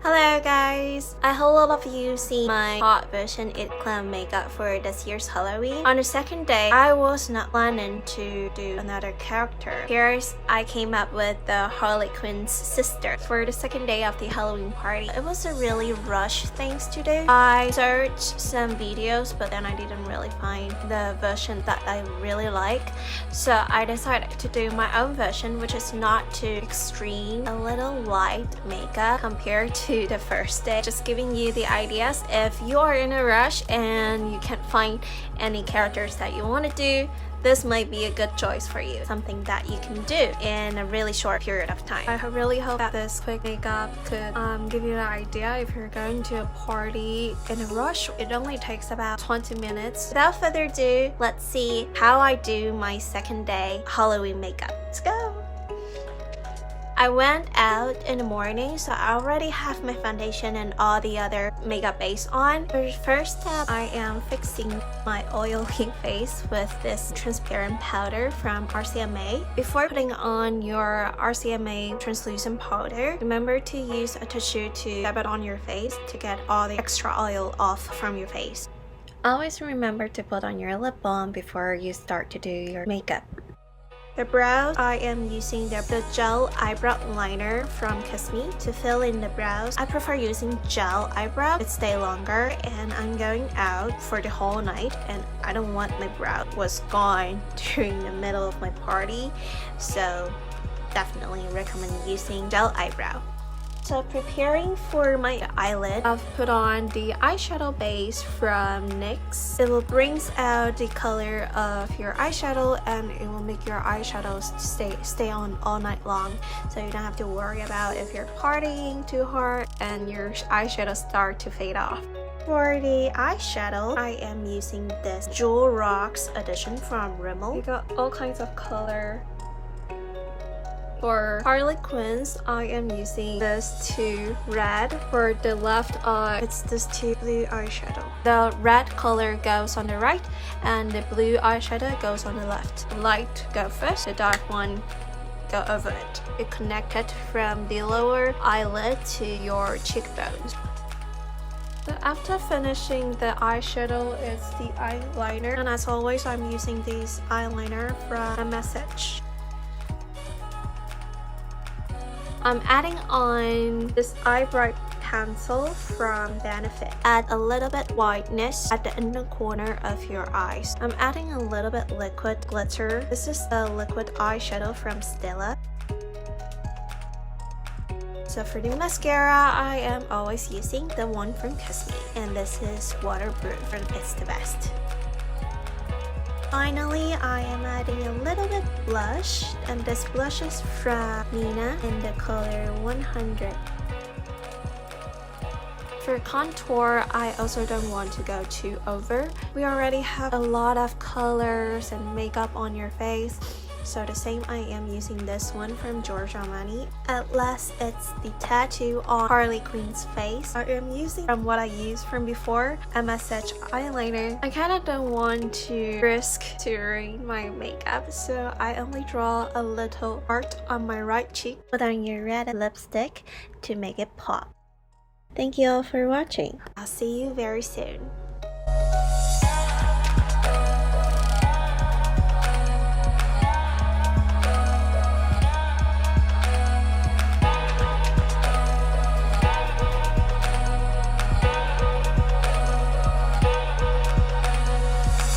Hello guys! I hope all of you see my hot version It Clown makeup for this year's Halloween. On the second day, I was not planning to do another character. Here's I came up with the Harley Quinn's sister for the second day of the Halloween party. It was a really rushed things to do. I searched some videos but then I didn't really find the version that I really like. So I decided to do my own version, which is not too extreme, a little light makeup compared to the first day. Just giving you the ideas. If you are in a rush and you can't find any characters that you want to do, this might be a good choice for you. Something that you can do in a really short period of time. I really hope that this quick makeup could give you an idea if you're going to a party in a rush. It only takes about 20 minutes. Without further ado, let's see how I do my second day Halloween makeup. Let's go! I went out in the morning, so I already have my foundation and all the other makeup base on. For the first step, I am fixing my oily face with this transparent powder from RCMA. Before putting on your RCMA translucent powder, remember to use a tissue to dab it on your face to get all the extra oil off from your face. Always remember to put on your lip balm before you start to do your makeup. The brows, I am using the gel eyebrow liner from Kiss Me to fill in the brows. I prefer using gel eyebrow. It stays longer and I'm going out for the whole night and I don't want my brow was gone during the middle of my party. So definitely recommend using gel eyebrow. So preparing for my eyelid, I've put on the eyeshadow base from NYX. It will bring out the color of your eyeshadow and it will make your eyeshadows stay on all night long. So you don't have to worry about if you're partying too hard and your eyeshadow start to fade off. For the eyeshadow, I am using this Jewel Rocks edition from Rimmel. You got all kinds of color. For Harley Quinn's, I am using this 2 red. For the left eye, it's this 2 blue eyeshadow. The red color goes on the right and the blue eyeshadow goes on the left. The light go first, the dark one go over it. It connected from the lower eyelid to your cheekbones. So after finishing the eyeshadow, it's the eyeliner. And as always, I'm using this eyeliner from Message. I'm adding on this eye bright pencil from Benefit. Add a little bit whiteness at the inner corner of your eyes. I'm adding a little bit liquid glitter. This is the liquid eyeshadow from Stila. So for the mascara, I am always using the one from Kiss Me, and this is waterproof and it's the best. Finally, I am adding a little bit blush, and this blush is from Nina in the color 100. For contour, I also don't want to go too over. We already have a lot of colors and makeup on your face. So the same, I am using this one from Giorgio Armani. At last, it's the tattoo on Harley Quinn's face. I am using from what I used from before, a Message eyeliner. I kind of don't want to risk to ruin my makeup, so I only draw a little heart on my right cheek. Put on your red lipstick to make it pop. Thank you all for watching. I'll see you very soon.